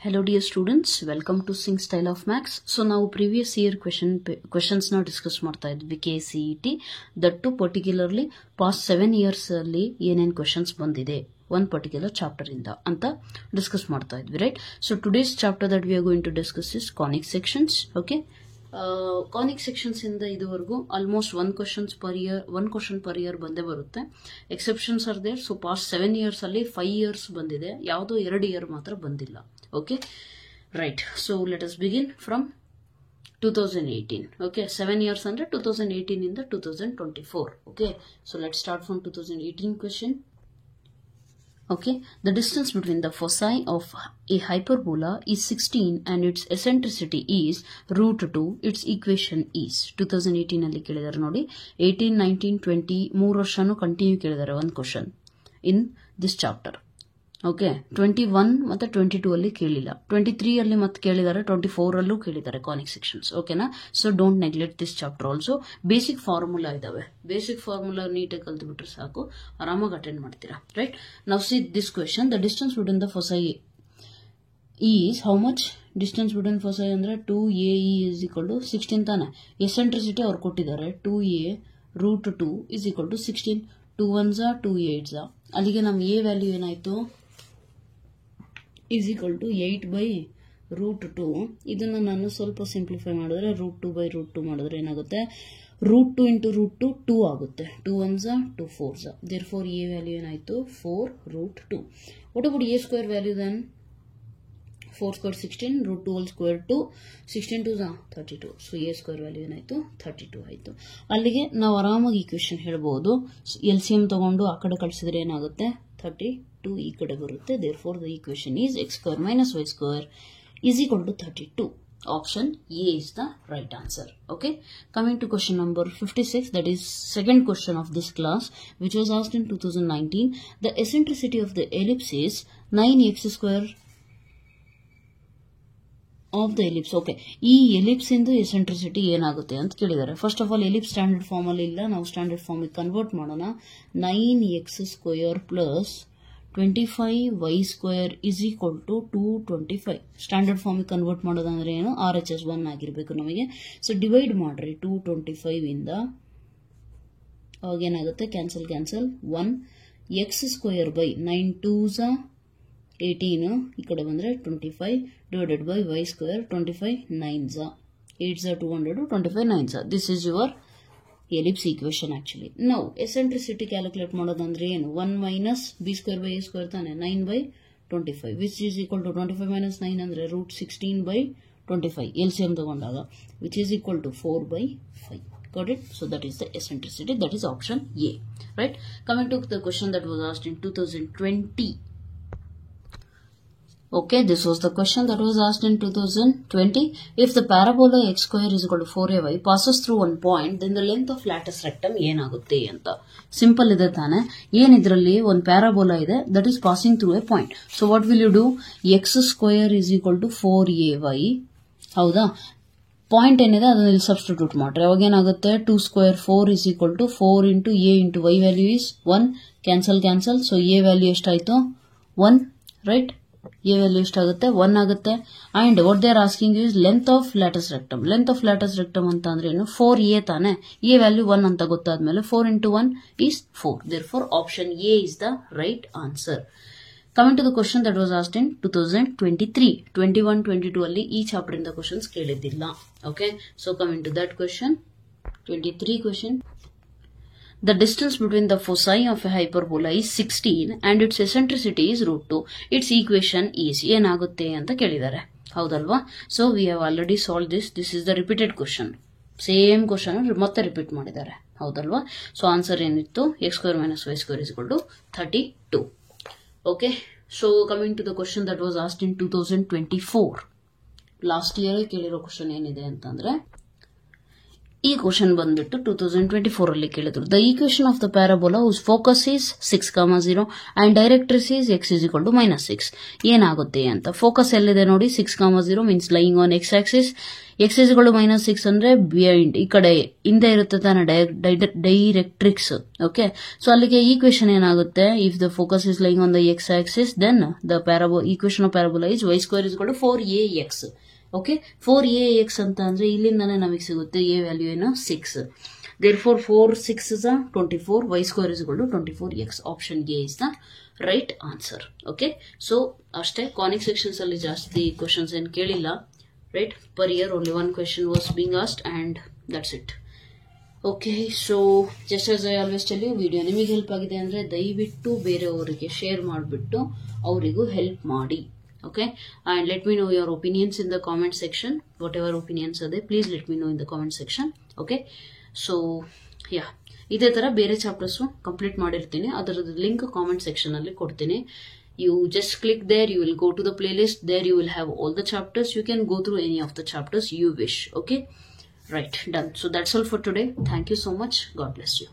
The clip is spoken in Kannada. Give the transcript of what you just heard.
Hello dear students, welcome to Sing Style of Max. So now previous year questions na discuss ಮಾಡ್ತಾ ಇದ್ವಿ KCET, that too particularly past 7 years ಅಲ್ಲಿ ಏನೇನ್ questions ಬಂದಿದೆ one particular chapter ಇಂದ ಅಂತ discuss ಮಾಡ್ತಾ ಇದ್ವಿ, right? So today's chapter that we are going to discuss is conic sections, okay? Conic sections ಇಂದ ಇದುವರೆಗೂ almost one question per year ಬಂದೇ ಬರುತ್ತೆ. Exceptions are there. So past 7 years ಅಲ್ಲಿ 5 years ಬಂದಿದೆ, ಯಾವುದೋ 2 year ಮಾತ್ರ ಬಂದಿಲ್ಲ. Okay, right. So let us begin from 2018. Okay, 7 years under 2018 in the 2024. Okay, so let's start from 2018 question. Okay, the distance between the foci of a hyperbola is 16 and its eccentricity is root 2. Its equation is 2018 ಅಲ್ಲಿ ಕೇಳಿದಾರೆ ನೋಡಿ, 18, 19, 20 3 ವರ್ಷನೂ ಕಂಟಿನ್ಯೂ ಕೇಳಿದಾರೆ ಒಂದು question in this chapter. Okay, 21 ಮತ್ತೆ 22 ಅಲ್ಲಿ ಕೇಳಿಲ್ಲ, 23 ಅಲ್ಲಿ ಮತ್ತೆ ಕೇಳಿದ್ದಾರೆ, 24 ಅಲ್ಲೂ ಕೇಳಿದ್ದಾರೆ ಕಾನಿಕ್ ಸೆಕ್ಷನ್ಸ್. ಓಕೆನಾ? So don't neglect this chapter also. Basic formula ಇದಾವೆ, ಬೇಸಿಕ್ ಫಾರ್ಮುಲಾ ನೀಟಾಗಿ ಕಲ್ತು ಬಿಟ್ರೆ ಸಾಕು, ಆರಾಮಾಗಿ ಅಟೆಂಡ್ ಮಾಡ್ತೀರಾ, ರೈಟ್? ನಾವು see this question, the distance between the foci is how much? Distance between foci ಅಂದ್ರೆ 2AE ಇಸ್ ಈಕ್ವಲ್ ಟು 16 ತಾನೆ. ಎಸೆಂಟ್ರಿಸಿಟಿ ಅವ್ರು ಕೊಟ್ಟಿದ್ದಾರೆ 2A root 2 is equal to 16. 2 1s 2 8s. ಅಲ್ಲಿಗೆ ನಮ್ಮ ಎ ವ್ಯಾಲ್ಯೂ ಏನಾಯ್ತು? is equal to 8 by root 2. ಇದನ್ನ ನಾನು ಸ್ವಲ್ಪ ಸಿಂಪ್ಲಿಫೈ ಮಾಡಿದ್ರೆ root 2 by root 2 ಮಾಡಿದ್ರೆ ಏನಾಗುತ್ತೆ? root 2 into root 2 2 ಆಗುತ್ತೆ. 2 1s 2 4s. therefore a value ಏನಾಯ್ತು? 4 root 2. what about a square value then? 4 square 16, root 2 whole square 2, 16 2s 32. so a square value ಏನಾಯ್ತು? 32 ಆಯ್ತು. ಅಲ್ಲಿಗೆ ನಾವು ಆರಾಮಾಗಿ ಈಕ್ವೇಶನ್ ಹೇಳ್ಬಹುದು. LCM ತಗೊಂಡು ಆ ಕಡೆ ಕಳಿಸಿದ್ರೆ ಏನಾಗುತ್ತೆ? 32 ಈ ಕಡೆ ಬರುತ್ತೆ. therefore the equation is x square minus y square is equal to 32. Option A is the right answer. Okay, coming to question number 56, that is second question of this class, which was asked in 2019. The eccentricity of the ellipse is 9x square of the ellipse. Okay, ಈ ಎಲಿಪ್ಸ್ ಇಂದು ಎಸೆಂಟ್ರಿಸಿಟಿ ಏನಾಗುತ್ತೆ ಅಂತ ಕೇಳಿದ್ದಾರೆ. First of all ellipse standard form ಅಲ್ಲಿ ಇಲ್ಲ, ನಾವು ಸ್ಟ್ಯಾಂಡರ್ಡ್ ಫಾರ್ಮ್ ಕನ್ವರ್ಟ್ ಮಾಡೋಣ. 9x square plus 25y square is equal to 225. Standard form convert ಮಾಡೋದಂದ್ರೆ ಏನು? RHS 1 ಆಗಿರ್ಬೇಕು ನಮಗೆ. ಸೊ ಡಿವೈಡ್ ಮಾಡ್ರಿ 225 ಇಂದ, ಅವಾಗ ಏನಾಗುತ್ತೆ? Cancel 1 x square by 9 2s 18, ಈ ಕಡೆ ಬಂದ್ರೆ 25 divided by y square 25 9s 8s 200 25 9s. this is your ellipse equation actually. now eccentricity calculate ಮಾಡೋದಂದ್ರೆ ಏನು? 1 minus b square by a square ತಾನೆ, 9 by 25 which is equal to 25 minus 9 ಅಂದ್ರೆ root 16 by 25 LCM ತಗೊಂಡಾಗ, which is equal to 4 by 5. got it? so that is the eccentricity, that is option A, right? coming to the question that was asked in 2020. Okay, this was the question that was asked in 2020. If the parabola x square is equal to 4ay passes through one point, then the length of lattice rectum ಏನಾಗುತ್ತೆ ಅಂತ. ಸಿಂಪಲ್ ಇದೆ ತಾನೆ. ಏನಿದ್ರಲ್ಲಿ ಒಂದು ಪ್ಯಾರಾಬೋಲಾ ಇದೆ, that is passing through a point. so what will you do? x square is equal to 4ay. ಹೌದಾ? ಪಾಯಿಂಟ್ ಏನಿದೆ ಅದನ್ನ ಇಲ್ಲಿ ಸಬ್ಸ್ಟಿಟ್ಯೂಟ್ ಮಾಡ್ರಿ, ಅವಾಗ ಏನಾಗುತ್ತೆ? 2 square 4 is equal to 4 into a into y value is 1. Cancel. So a value ಎಷ್ಟಾಯ್ತು? 1, ರೈಟ್? a ವ್ಯಾಲ್ಯೂ ಎಷ್ಟಾಗುತ್ತೆ? 1 ಆಗುತ್ತೆ. And what they are asking is length of lattice rectum. Length of lattice rectum ಅಂತ ಅಂದ್ರೆ ಏನು? 4a ತಾನೆ. a ವ್ಯಾಲ್ಯೂ 1 ಅಂತ ಗೊತ್ತಾದ್ಮೇಲೆ 4 into 1 is 4. therefore option A is the right answer. coming to the question that was asked in 2023. 21 22 ಅಲ್ಲಿ ಈ ಚಾಪ್ಟರ್ ಇಂದ ಕ್ವಶನ್ಸ್ ಕೇಳಿದ್ದಿಲ್ಲ. Okay, so coming to that question, 23 question. The distance between the foci of a hyperbola is 16 and its eccentricity is root 2. Its equation is ಏನಾಗುತ್ತೆ ಅಂತ ಕೇಳಿದ್ದಾರೆ. ಹೌದಲ್ವಾ? So we have already solved this. This is the repeated question. Same question ಮತ್ತೆ ರಿಪೀಟ್ ಮಾಡಿದ್ದಾರೆ. ಹೌದಲ್ವಾ? ಸೊ ಆನ್ಸರ್ ಏನಿತ್ತು? x square minus y square is equal to 32. Okay, so coming to the question that was asked in 2024. Last year ಕೇಳಿರೋ ಕ್ವಶನ್ ಏನಿದೆ ಅಂತಂದ್ರೆ, ಈ ಕ್ವಶನ್ ಬಂದ್ಬಿಟ್ಟು 2024 ಅಲ್ಲಿ ಕೇಳಿದ್ರು. The equation of the parabola whose focus is 6,0 and directrix is x is equal to -6. ಏನಾಗುತ್ತೆ ಅಂತ. ಫೋಕಸ್ ಎಲ್ಲಿದೆ ನೋಡಿ, 6,0 means lying on X Axis. x is equal to -6 ಅಂದ್ರೆ ಬಿಹೈಂಡ್, ಈ ಕಡೆ ಹಿಂದೆ ಇರುತ್ತೆ ತಾನೆ ಡೈರೆಕ್ಟ್ರಿಕ್ಸ್. ಓಕೆ, ಸೊ ಅಲ್ಲಿಗೆ ಈಕ್ವೇಶನ್ ಏನಾಗುತ್ತೆ, if the focus is lying on the x axis then the equation of parabola is y² is equal to 4ax. Okay, 4ax ಅಂತ ಅಂದ್ರೆ ಇಲ್ಲಿಂದಾನೆ ನಮಗೆ ಸಿಗುತ್ತೆ a ವ್ಯಾಲ್ಯೂ ಏನು 6. therefore 4 6 is 24, y² is equal to 24x. Option A is the right answer. Okay, so ಅಷ್ಟೇ, ಕಾನಿಕ್ ಸೆಕ್ಷನ್ಸ್ ಅಲ್ಲಿ ಜಾಸ್ತಿ ಕ್ವಶನ್ಸ್ ಏನು ಕೇಳಿಲ್ಲ. Right, per year only 1 question was being asked and that's it. Okay, so just as I always tell you, video ನಿಮಗೆ ಹೆಲ್ಪ್ ಆಗಿದೆ ಅಂದ್ರೆ ದಯವಿಟ್ಟು ಬೇರೆಯವರಿಗೆ ಶೇರ್ ಮಾಡಿಬಿಟ್ಟು ಅವರಿಗೂ ಹೆಲ್ಪ್ ಮಾಡಿ. Okay, and let me know your opinions in the comment section. Whatever opinions are there, please let me know in the comment section. Okay, so yeah, ಇದೇ ತರ ಬೇರೆ ಚಾಪ್ಟರ್ಸ್ ಕಂಪ್ಲೀಟ್ ಮಾಡಿರ್ತೀನಿ, ಅದರದ್ದು ಲಿಂಕ್ ಕಾಮೆಂಟ್ ಸೆಕ್ಷನ್ ಅಲ್ಲಿ ಕೊಡ್ತೀನಿ. You just click there, you will go to the playlist. There you will have all the chapters. You can go through any of the chapters you wish. Okay, right, done. So that's all for today. Thank you so much. God bless you.